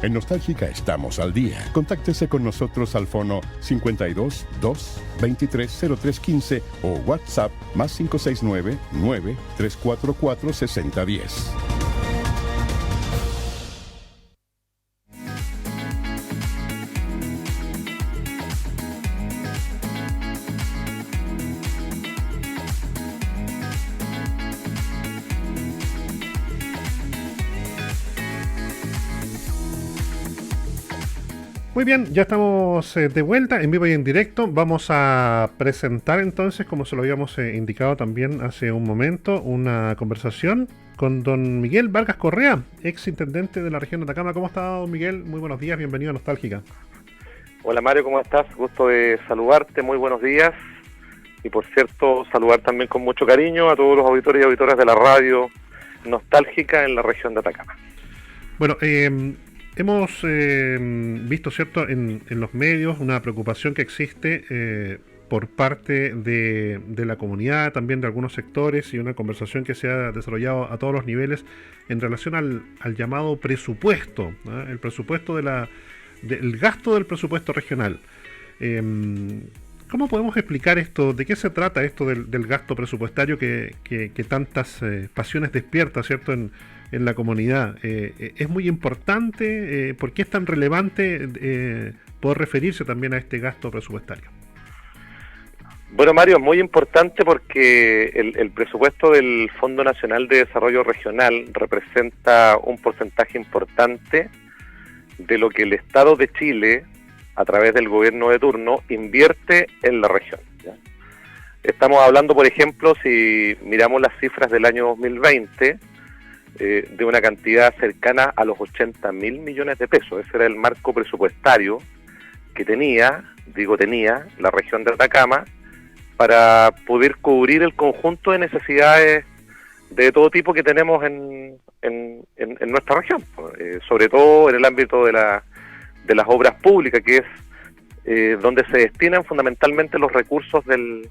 En Nostálgica estamos al día. Contáctese con nosotros al fono 52 2 23 03 15 o WhatsApp más 569 9 344 6010. Muy bien, ya estamos de vuelta en vivo y en directo. Vamos a presentar entonces, como se lo habíamos indicado también hace un momento, una conversación con don Miguel Vargas Correa, ex intendente de la región de Atacama. ¿Cómo está, don Miguel? Muy buenos días, bienvenido a Nostálgica. Hola Mario, ¿cómo estás? Gusto de saludarte, muy buenos días. Y por cierto, saludar también con mucho cariño a todos los auditores y auditoras de la radio Nostálgica en la región de Atacama. Bueno, hemos visto, ¿cierto?, en los medios una preocupación que existe por parte de la comunidad, también de algunos sectores, y una conversación que se ha desarrollado a todos los niveles en relación al llamado presupuesto, ¿no? El presupuesto del gasto del presupuesto regional. ¿Cómo podemos explicar esto? ¿De qué se trata esto del gasto presupuestario que tantas pasiones despierta, ¿cierto?, en la comunidad? ¿Es muy importante? ¿Por qué es tan relevante poder referirse también a este gasto presupuestario? Bueno, Mario, es muy importante porque el presupuesto del Fondo Nacional de Desarrollo Regional representa un porcentaje importante de lo que el Estado de Chile, a través del gobierno de turno, invierte en la región, ¿ya? Estamos hablando, por ejemplo, si miramos las cifras del año 2020, de una cantidad cercana a los 80.000 millones de pesos. Ese era el marco presupuestario que tenía la región de Atacama para poder cubrir el conjunto de necesidades de todo tipo que tenemos en nuestra región, sobre todo en el ámbito de las obras públicas, que es donde se destinan fundamentalmente los recursos del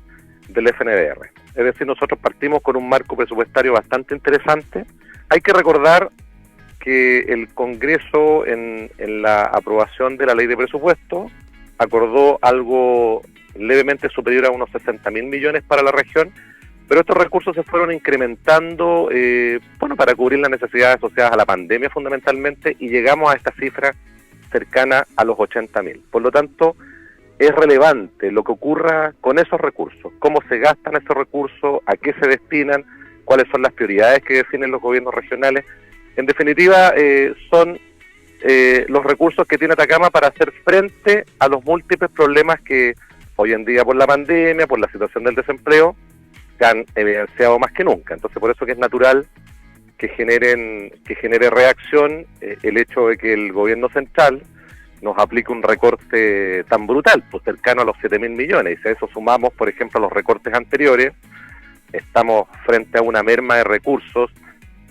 FNDR. Es decir, nosotros partimos con un marco presupuestario bastante interesante. Hay que recordar que el Congreso, en la aprobación de la ley de presupuesto, acordó algo levemente superior a unos 60.000 millones para la región, pero estos recursos se fueron incrementando para cubrir las necesidades asociadas a la pandemia fundamentalmente, y llegamos a esta cifra cercana a los 80.000. Por lo tanto, es relevante lo que ocurra con esos recursos, cómo se gastan esos recursos, a qué se destinan, cuáles son las prioridades que definen los gobiernos regionales. En definitiva, son los recursos que tiene Atacama para hacer frente a los múltiples problemas que hoy en día, por la pandemia, por la situación del desempleo, se han evidenciado más que nunca. Entonces, por eso que es natural que genere reacción el hecho de que el gobierno central nos aplique un recorte tan brutal, pues cercano a los 7.000 millones. Y si a eso sumamos, por ejemplo, los recortes anteriores, estamos frente a una merma de recursos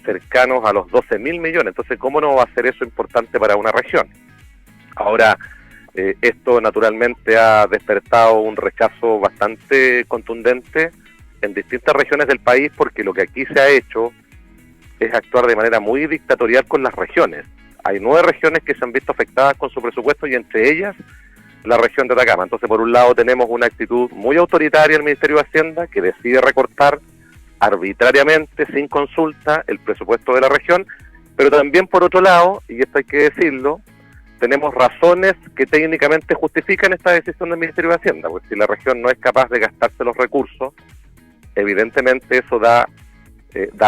cercanos a los 12.000 millones. Entonces, ¿cómo no va a ser eso importante para una región? Ahora, esto naturalmente ha despertado un rechazo bastante contundente en distintas regiones del país, porque lo que aquí se ha hecho es actuar de manera muy dictatorial con las regiones. Hay 9 regiones que se han visto afectadas con su presupuesto, y entre ellas la región de Atacama. Entonces, por un lado tenemos una actitud muy autoritaria del Ministerio de Hacienda, que decide recortar arbitrariamente, sin consulta, el presupuesto de la región, pero también por otro lado, y esto hay que decirlo, tenemos razones que técnicamente justifican esta decisión del Ministerio de Hacienda, porque si la región no es capaz de gastarse los recursos, evidentemente eso da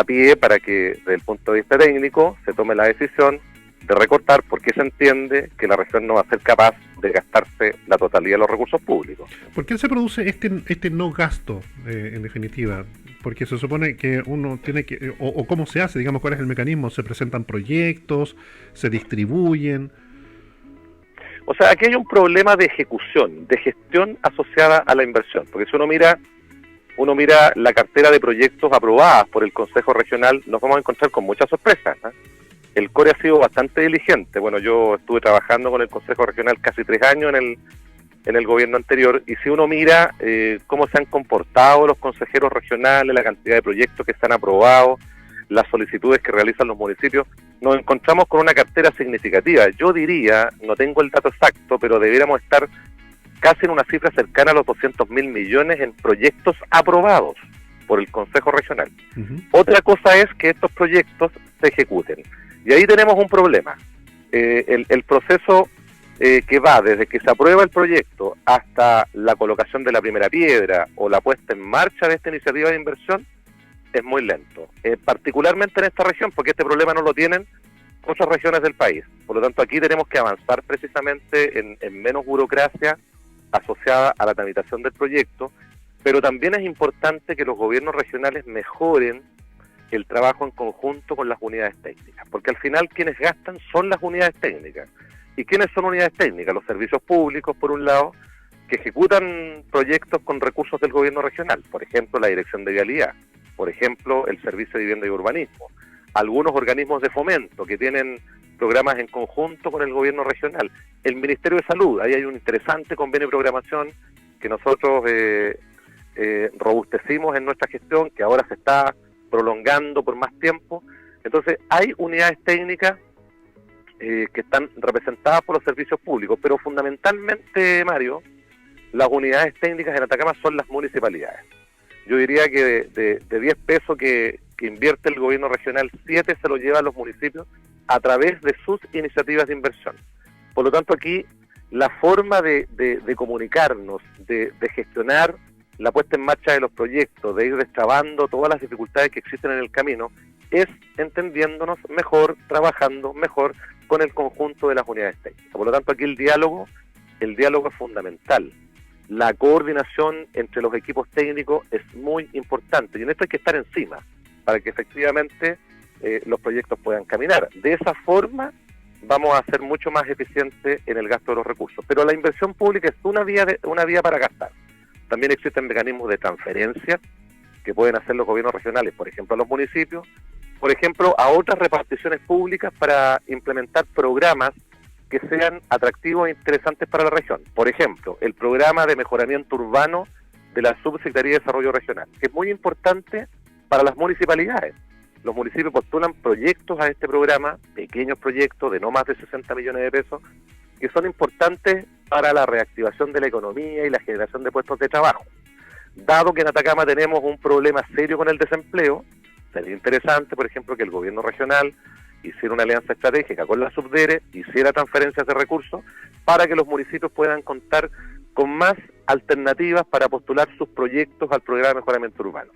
pie para que, desde el punto de vista técnico, se tome la decisión de recortar, porque se entiende que la región no va a ser capaz de gastarse la totalidad de los recursos públicos. ¿Por qué se produce este no gasto, en definitiva? Porque se supone que uno tiene que, o cómo se hace, digamos, cuál es el mecanismo, se presentan proyectos, se distribuyen. O sea, aquí hay un problema de ejecución, de gestión asociada a la inversión, porque si uno mira la cartera de proyectos aprobadas por el Consejo Regional, nos vamos a encontrar con muchas sorpresas, ¿eh? El CORE ha sido bastante diligente. Bueno, yo estuve trabajando con el Consejo Regional casi 3 años en el gobierno anterior, y si uno mira cómo se han comportado los consejeros regionales, la cantidad de proyectos que se han aprobado, las solicitudes que realizan los municipios, nos encontramos con una cartera significativa. Yo diría, no tengo el dato exacto, pero debiéramos estar casi en una cifra cercana a los 200.000 millones en proyectos aprobados por el Consejo Regional. Otra cosa es que estos proyectos se ejecuten. Y ahí tenemos un problema. El proceso que va desde que se aprueba el proyecto hasta la colocación de la primera piedra o la puesta en marcha de esta iniciativa de inversión es muy lento, particularmente en esta región, porque este problema no lo tienen otras regiones del país. Por lo tanto, aquí tenemos que avanzar precisamente en menos burocracia asociada a la tramitación del proyecto, pero también es importante que los gobiernos regionales mejoren el trabajo en conjunto con las unidades técnicas, porque al final quienes gastan son las unidades técnicas. ¿Y quiénes son unidades técnicas? Los servicios públicos, por un lado, que ejecutan proyectos con recursos del gobierno regional, por ejemplo, la Dirección de Vialidad, por ejemplo, el Servicio de Vivienda y Urbanismo, algunos organismos de fomento que tienen programas en conjunto con el gobierno regional, el Ministerio de Salud, ahí hay un interesante convenio de programación que nosotros robustecimos en nuestra gestión, que ahora se está prolongando por más tiempo. Entonces, hay unidades técnicas que están representadas por los servicios públicos, pero fundamentalmente, Mario, las unidades técnicas en Atacama son las municipalidades. Yo diría que de 10 pesos que invierte el gobierno regional, 7 se lo llevan los municipios a través de sus iniciativas de inversión. Por lo tanto, aquí la forma de comunicarnos, de gestionar la puesta en marcha de los proyectos, de ir destrabando todas las dificultades que existen en el camino, es entendiéndonos mejor, trabajando mejor con el conjunto de las unidades técnicas. Por lo tanto, aquí el diálogo es fundamental. La coordinación entre los equipos técnicos es muy importante y en esto hay que estar encima para que efectivamente los proyectos puedan caminar. De esa forma vamos a ser mucho más eficientes en el gasto de los recursos. Pero la inversión pública es una vía para gastar. También existen mecanismos de transferencia que pueden hacer los gobiernos regionales, por ejemplo, a los municipios, por ejemplo, a otras reparticiones públicas para implementar programas que sean atractivos e interesantes para la región. Por ejemplo, el programa de mejoramiento urbano de la Subsecretaría de Desarrollo Regional, que es muy importante para las municipalidades. Los municipios postulan proyectos a este programa, pequeños proyectos de no más de 60 millones de pesos, que son importantes para la reactivación de la economía y la generación de puestos de trabajo. Dado que en Atacama tenemos un problema serio con el desempleo, sería interesante, por ejemplo, que el gobierno regional hiciera una alianza estratégica con la Subdere, hiciera transferencias de recursos para que los municipios puedan contar con más alternativas para postular sus proyectos al programa de mejoramiento urbano.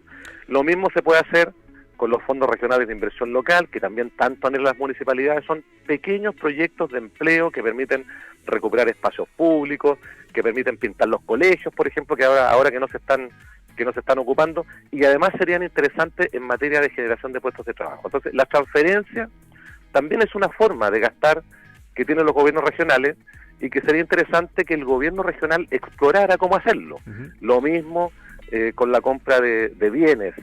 Lo mismo se puede hacer con los fondos regionales de inversión local, que también tanto anhelan las municipalidades. Son pequeños proyectos de empleo que permiten recuperar espacios públicos, que permiten pintar los colegios, por ejemplo, que ahora que no se están ocupando, y además serían interesantes en materia de generación de puestos de trabajo. Entonces, la transferencia también es una forma de gastar que tienen los gobiernos regionales y que sería interesante que el gobierno regional explorara cómo hacerlo. Lo mismo con la compra de bienes.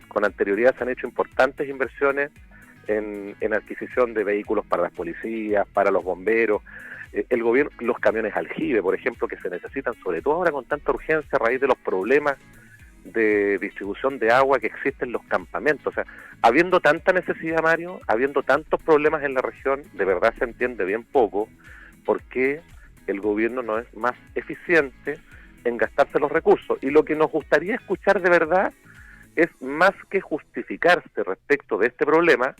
Con anterioridad se han hecho importantes inversiones en adquisición de vehículos para las policías, para los bomberos, el gobierno, los camiones aljibe, por ejemplo, que se necesitan, sobre todo ahora con tanta urgencia a raíz de los problemas de distribución de agua que existen en los campamentos. O sea, habiendo tanta necesidad, Mario, habiendo tantos problemas en la región, de verdad se entiende bien poco por qué el gobierno no es más eficiente en gastarse los recursos. Y lo que nos gustaría escuchar de verdad es, más que justificarse respecto de este problema,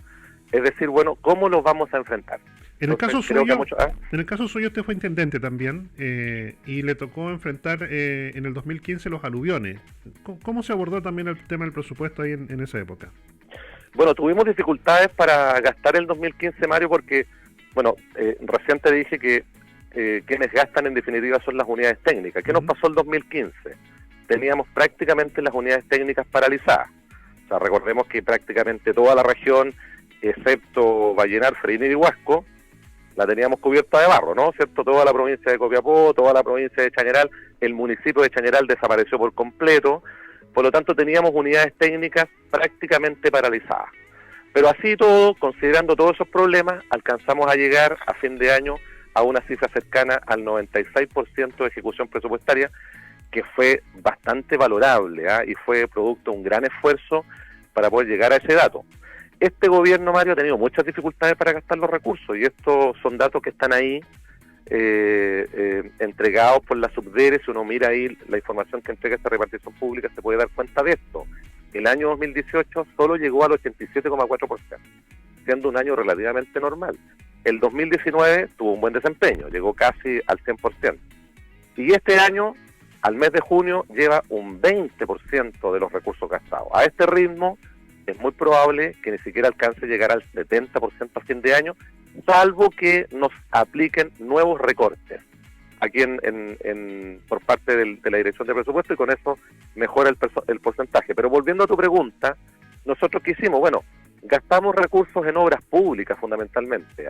es decir, bueno, ¿cómo los vamos a enfrentar? En el caso suyo usted fue intendente también y le tocó enfrentar en el 2015 los aluviones. ¿Cómo se abordó también el tema del presupuesto ahí en esa época? Bueno, tuvimos dificultades para gastar el 2015, Mario, porque, bueno, recién te dije que quienes gastan en definitiva son las unidades técnicas. ¿Qué nos pasó el 2015? Teníamos prácticamente las unidades técnicas paralizadas. O sea, recordemos que prácticamente toda la región, excepto Vallenar, Freín y Huasco, la teníamos cubierta de barro, ¿no? ¿Cierto? Toda la provincia de Copiapó, toda la provincia de Chañaral, el municipio de Chañaral desapareció por completo, por lo tanto teníamos unidades técnicas prácticamente paralizadas. Pero así todo, considerando todos esos problemas, alcanzamos a llegar a fin de año a una cifra cercana al 96% de ejecución presupuestaria, que fue bastante valorable, y fue producto de un gran esfuerzo para poder llegar a ese dato. Este gobierno, Mario, ha tenido muchas dificultades para gastar los recursos y estos son datos que están ahí entregados por la Subdere. Si uno mira ahí la información que entrega esta repartición pública se puede dar cuenta de esto. El año 2018 solo llegó al 87,4%, siendo un año relativamente normal. El 2019 tuvo un buen desempeño, llegó casi al 100%. Y este año, al mes de junio, lleva un 20% de los recursos gastados. A este ritmo es muy probable que ni siquiera alcance a llegar al 70% a fin de año, salvo que nos apliquen nuevos recortes aquí por parte de la Dirección de Presupuesto, y con eso mejora el porcentaje. Pero volviendo a tu pregunta, nosotros ¿qué hicimos? Bueno, gastamos recursos en obras públicas fundamentalmente.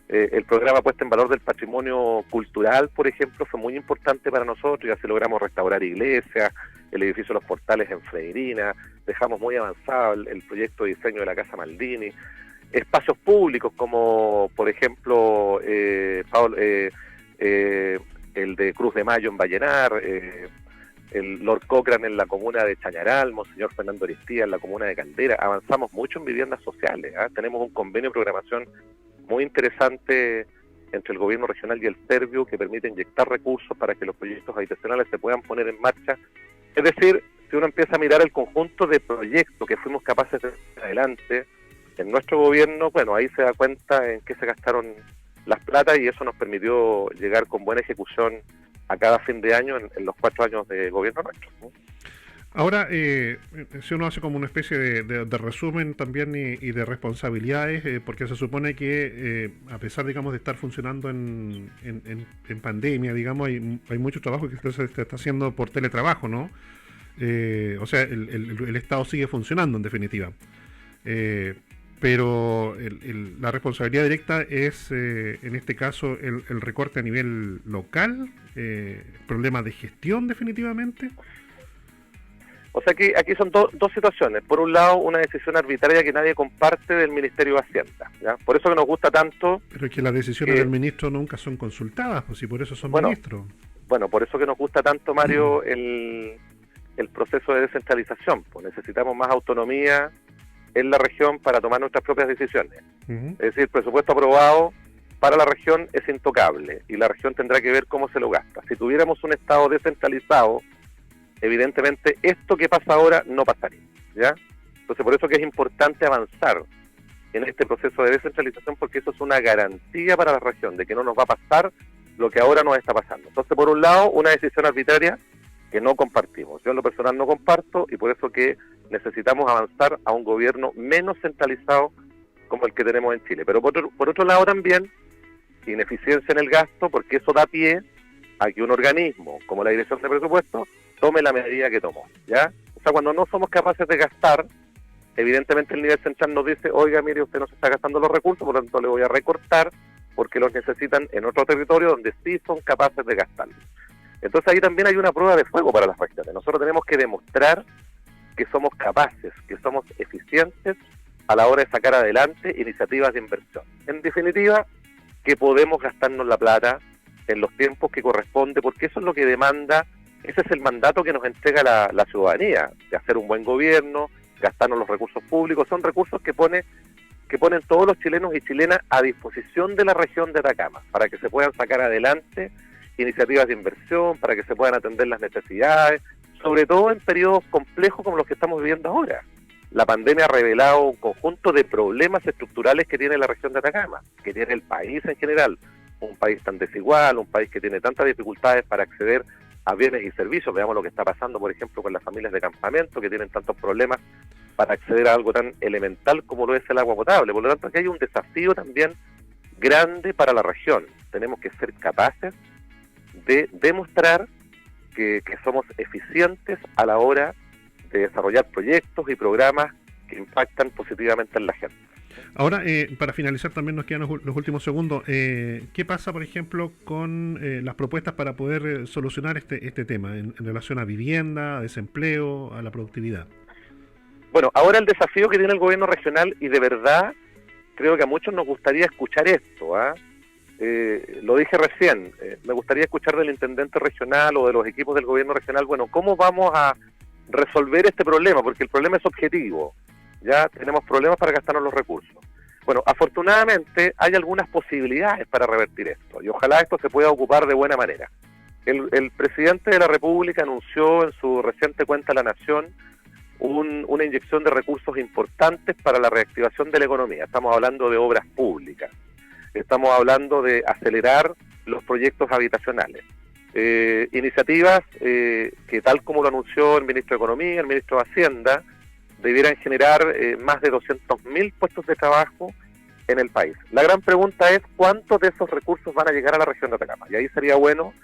El programa Puesta en Valor del Patrimonio Cultural, por ejemplo, fue muy importante para nosotros, y así logramos restaurar iglesias, el edificio Los Portales en Freirina, dejamos muy avanzado el proyecto de diseño de la Casa Maldini, espacios públicos como, por ejemplo, el de Cruz de Mayo en Vallenar, el Lord Cochrane en la comuna de Chañaral, Monseñor Fernando Aristía en la comuna de Caldera. Avanzamos mucho en viviendas sociales, tenemos un convenio de programación muy interesante entre el gobierno regional y el Servio que permite inyectar recursos para que los proyectos habitacionales se puedan poner en marcha. Es decir, si uno empieza a mirar el conjunto de proyectos que fuimos capaces de hacer adelante en nuestro gobierno, bueno, ahí se da cuenta en qué se gastaron las platas, y eso nos permitió llegar con buena ejecución a cada fin de año en los 4 años de gobierno nuestro, ¿no? Ahora, si uno hace como una especie de resumen también y de responsabilidades, porque se supone que a pesar, digamos, de estar funcionando en pandemia, digamos, hay mucho trabajo que se está haciendo por teletrabajo, ¿no? O sea, el Estado sigue funcionando en definitiva. Pero la responsabilidad directa es, en este caso, el recorte a nivel local, problemas de gestión definitivamente. O sea que aquí son dos situaciones. Por un lado, una decisión arbitraria que nadie comparte del Ministerio de Hacienda, ¿ya? Por eso que nos gusta tanto... Pero es que las decisiones del ministro nunca son consultadas, pues, y por eso son ministros. Bueno, por eso que nos gusta tanto, Mario, el proceso de descentralización. Pues necesitamos más autonomía en la región para tomar nuestras propias decisiones. Es decir, el presupuesto aprobado para la región es intocable y la región tendrá que ver cómo se lo gasta. Si tuviéramos un Estado descentralizado, evidentemente esto que pasa ahora no pasaría, ¿ya? Entonces por eso que es importante avanzar en este proceso de descentralización, porque eso es una garantía para la región de que no nos va a pasar lo que ahora nos está pasando. Entonces, por un lado, una decisión arbitraria que no compartimos. Yo en lo personal no comparto, y por eso que necesitamos avanzar a un gobierno menos centralizado como el que tenemos en Chile. Pero por otro lado también, ineficiencia en el gasto, porque eso da pie a que un organismo como la Dirección de Presupuestos tome la medida que tomó, ¿ya? O sea, cuando no somos capaces de gastar, evidentemente el nivel central nos dice, oiga, mire, usted no se está gastando los recursos, por lo tanto le voy a recortar, porque los necesitan en otro territorio donde sí son capaces de gastarlos. Entonces ahí también hay una prueba de fuego para las regiones. Nosotros tenemos que demostrar que somos capaces, que somos eficientes a la hora de sacar adelante iniciativas de inversión. En definitiva, que podemos gastarnos la plata en los tiempos que corresponde, porque eso es lo que demanda, ese es el mandato que nos entrega la ciudadanía, de hacer un buen gobierno, gastarnos los recursos públicos. Son recursos que ponen todos los chilenos y chilenas a disposición de la región de Atacama, para que se puedan sacar adelante iniciativas de inversión, para que se puedan atender las necesidades, sobre todo en periodos complejos como los que estamos viviendo ahora. La pandemia ha revelado un conjunto de problemas estructurales que tiene la región de Atacama, que tiene el país en general, un país tan desigual, un país que tiene tantas dificultades para acceder a bienes y servicios. Veamos lo que está pasando, por ejemplo, con las familias de campamento, que tienen tantos problemas para acceder a algo tan elemental como lo es el agua potable. Por lo tanto, aquí hay un desafío también grande para la región. Tenemos que ser capaces de demostrar que somos eficientes a la hora de desarrollar proyectos y programas que impactan positivamente en la gente. Ahora, para finalizar también nos quedan los últimos segundos. ¿Qué pasa, por ejemplo, con las propuestas para poder solucionar este tema en relación a vivienda, a desempleo, a la productividad? Bueno, ahora el desafío que tiene el gobierno regional, y de verdad creo que a muchos nos gustaría escuchar esto, lo dije recién, me gustaría escuchar del intendente regional o de los equipos del gobierno regional, bueno, ¿cómo vamos a resolver este problema, porque el problema es objetivo. Ya tenemos problemas para gastarnos los recursos. Bueno, afortunadamente hay algunas posibilidades para revertir esto, y ojalá esto se pueda ocupar de buena manera. El presidente de la República anunció en su reciente cuenta a la Nación una inyección de recursos importantes para la reactivación de la economía. Estamos hablando de obras públicas, estamos hablando de acelerar los proyectos habitacionales. Iniciativas que, tal como lo anunció el ministro de Economía, el ministro de Hacienda, debieran generar más de 200.000 puestos de trabajo en el país. La gran pregunta es cuántos de esos recursos van a llegar a la región de Atacama, y ahí sería bueno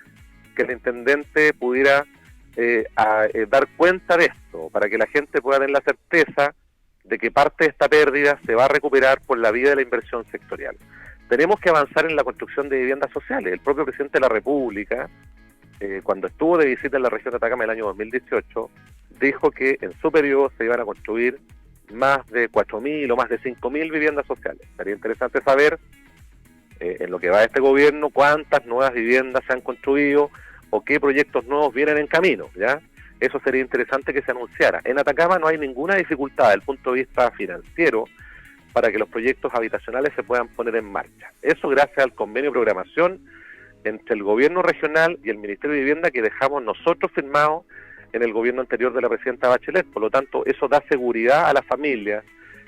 que el intendente pudiera dar cuenta de esto, para que la gente pueda tener la certeza de que parte de esta pérdida se va a recuperar por la vía de la inversión sectorial. Tenemos que avanzar en la construcción de viviendas sociales. El propio presidente de la República, cuando estuvo de visita en la región de Atacama el año 2018, dijo que en su periodo se iban a construir más de 4.000 o más de 5.000 viviendas sociales. Sería interesante saber, en lo que va de este gobierno, cuántas nuevas viviendas se han construido o qué proyectos nuevos vienen en camino, ¿ya? Eso sería interesante que se anunciara. En Atacama no hay ninguna dificultad desde el punto de vista financiero para que los proyectos habitacionales se puedan poner en marcha. Eso gracias al convenio de programación entre el gobierno regional y el Ministerio de Vivienda que dejamos nosotros firmados en el gobierno anterior de la presidenta Bachelet. Por lo tanto, eso da seguridad a las familias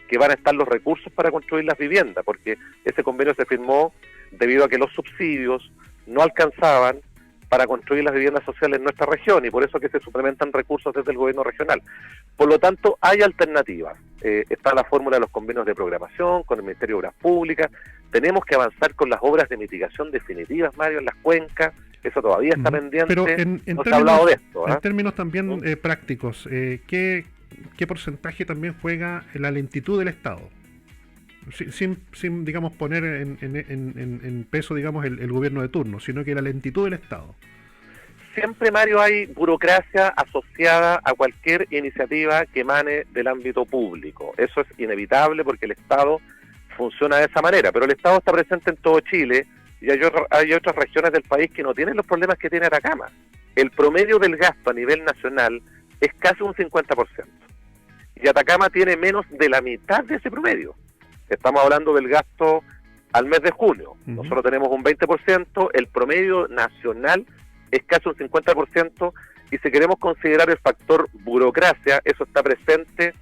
que van a estar los recursos para construir las viviendas, porque ese convenio se firmó debido a que los subsidios no alcanzaban para construir las viviendas sociales en nuestra región, y por eso que se suplementan recursos desde el gobierno regional. Por lo tanto, hay alternativas. Está la fórmula de los convenios de programación con el Ministerio de Obras Públicas. Tenemos que avanzar con las obras de mitigación definitivas, Mario, en las cuencas. Eso todavía está pendiente. Pero no se ha hablado de esto. En términos también prácticos, ¿qué porcentaje también juega la lentitud del Estado? Sin digamos, poner en peso, digamos, el gobierno de turno, sino que la lentitud del Estado. Siempre, Mario, hay burocracia asociada a cualquier iniciativa que emane del ámbito público. Eso es inevitable porque el Estado funciona de esa manera, pero el Estado está presente en todo Chile y hay otras regiones del país que no tienen los problemas que tiene Atacama. El promedio del gasto a nivel nacional es casi un 50%, y Atacama tiene menos de la mitad de ese promedio. Estamos hablando del gasto al mes de junio. Nosotros tenemos un 20%, el promedio nacional es casi un 50%, y si queremos considerar el factor burocracia, eso está presente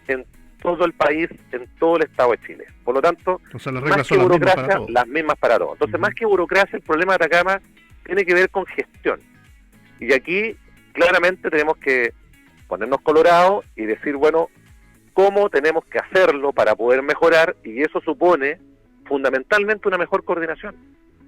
en todo el país, en todo el estado de Chile. Por lo tanto, o sea, las reglas más que son burocracia, las mismas para todos. Entonces, más que burocracia, el problema de Atacama tiene que ver con gestión. Y aquí, claramente, tenemos que ponernos colorados y decir, bueno, cómo tenemos que hacerlo para poder mejorar, y eso supone fundamentalmente una mejor coordinación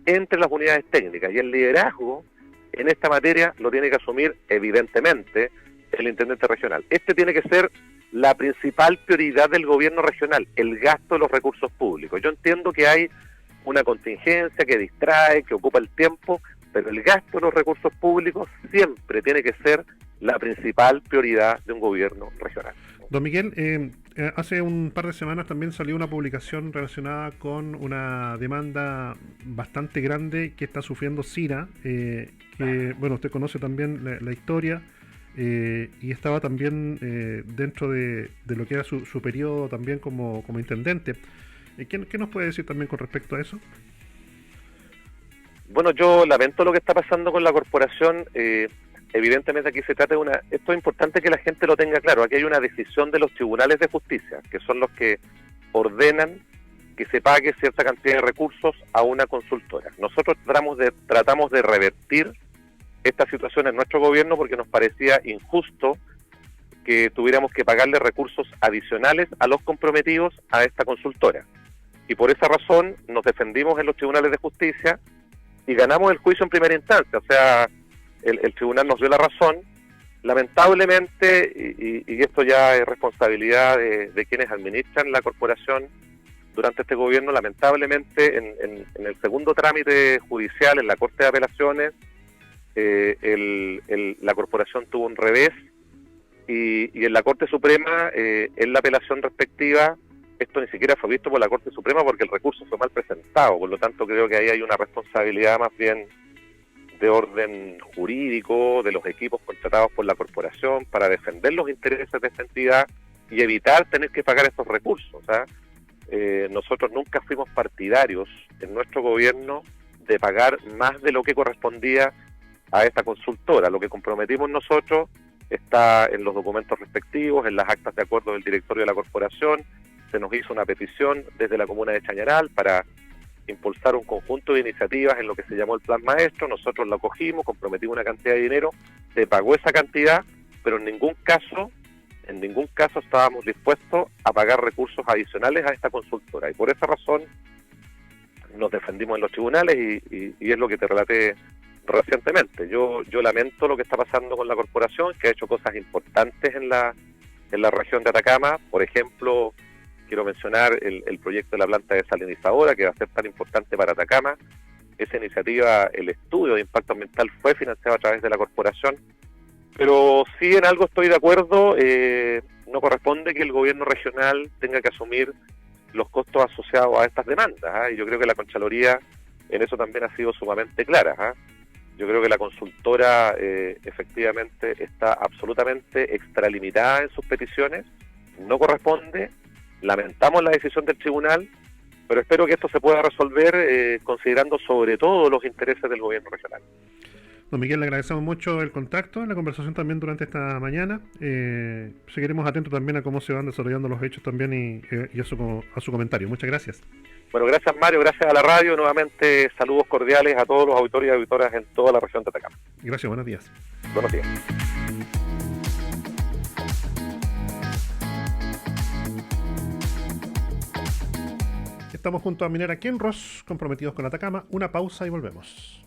entre las unidades técnicas, y el liderazgo en esta materia lo tiene que asumir evidentemente el intendente regional. Este tiene que ser la principal prioridad del gobierno regional, el gasto de los recursos públicos. Yo entiendo que hay una contingencia que distrae, que ocupa el tiempo, pero el gasto de los recursos públicos siempre tiene que ser la principal prioridad de un gobierno regional. Don Miguel, hace un par de semanas también salió una publicación relacionada con una demanda bastante grande que está sufriendo Cira, que, bueno, usted conoce también la historia, y estaba también dentro de lo que era su periodo también como intendente. ¿Qué nos puede decir también con respecto a eso? Bueno, yo lamento lo que está pasando con la corporación. Evidentemente aquí se trata de esto es importante que la gente lo tenga claro, aquí hay una decisión de los tribunales de justicia, que son los que ordenan que se pague cierta cantidad de recursos a una consultora. Nosotros tratamos de revertir esta situación en nuestro gobierno porque nos parecía injusto que tuviéramos que pagarle recursos adicionales a los comprometidos a esta consultora. Y por esa razón nos defendimos en los tribunales de justicia y ganamos el juicio en primera instancia, o sea, el tribunal nos dio la razón. Lamentablemente, y esto ya es responsabilidad de quienes administran la corporación durante este gobierno, lamentablemente en el segundo trámite judicial en la Corte de Apelaciones, la corporación tuvo un revés, y en la Corte Suprema, en la apelación respectiva, esto ni siquiera fue visto por la Corte Suprema porque el recurso fue mal presentado. Por lo tanto, creo que ahí hay una responsabilidad más bien de orden jurídico de los equipos contratados por la corporación para defender los intereses de esta entidad y evitar tener que pagar estos recursos. Nosotros nunca fuimos partidarios en nuestro gobierno de pagar más de lo que correspondía a esta consultora. Lo que comprometimos nosotros está en los documentos respectivos, en las actas de acuerdo del directorio de la corporación. Se nos hizo una petición desde la comuna de Chañaral para impulsar un conjunto de iniciativas en lo que se llamó el Plan Maestro. Nosotros lo acogimos, comprometimos una cantidad de dinero, se pagó esa cantidad, pero en ningún caso estábamos dispuestos a pagar recursos adicionales a esta consultora. Y por esa razón nos defendimos en los tribunales y es lo que te relaté recientemente. Yo lamento lo que está pasando con la corporación, que ha hecho cosas importantes en la región de Atacama. Por ejemplo, quiero mencionar el proyecto de la planta desalinizadora, que va a ser tan importante para Atacama. Esa iniciativa, el estudio de impacto ambiental, fue financiado a través de la corporación. Pero sí, en algo estoy de acuerdo, no corresponde que el gobierno regional tenga que asumir los costos asociados a estas demandas. Y yo creo que la Contraloría en eso también ha sido sumamente clara. Yo creo que la consultora efectivamente está absolutamente extralimitada en sus peticiones, no corresponde, lamentamos la decisión del tribunal, pero espero que esto se pueda resolver considerando sobre todo los intereses del gobierno regional. Don Miguel, le agradecemos mucho el contacto, la conversación también durante esta mañana. Seguiremos atentos también a cómo se van desarrollando los hechos también y a su comentario. Muchas gracias. Bueno, gracias Mario, gracias a la radio. Nuevamente saludos cordiales a todos los auditores y auditoras en toda la región de Atacama. Gracias, buenos días. Buenos días. Estamos junto a Minera Kinross, comprometidos con Atacama. Una pausa y volvemos.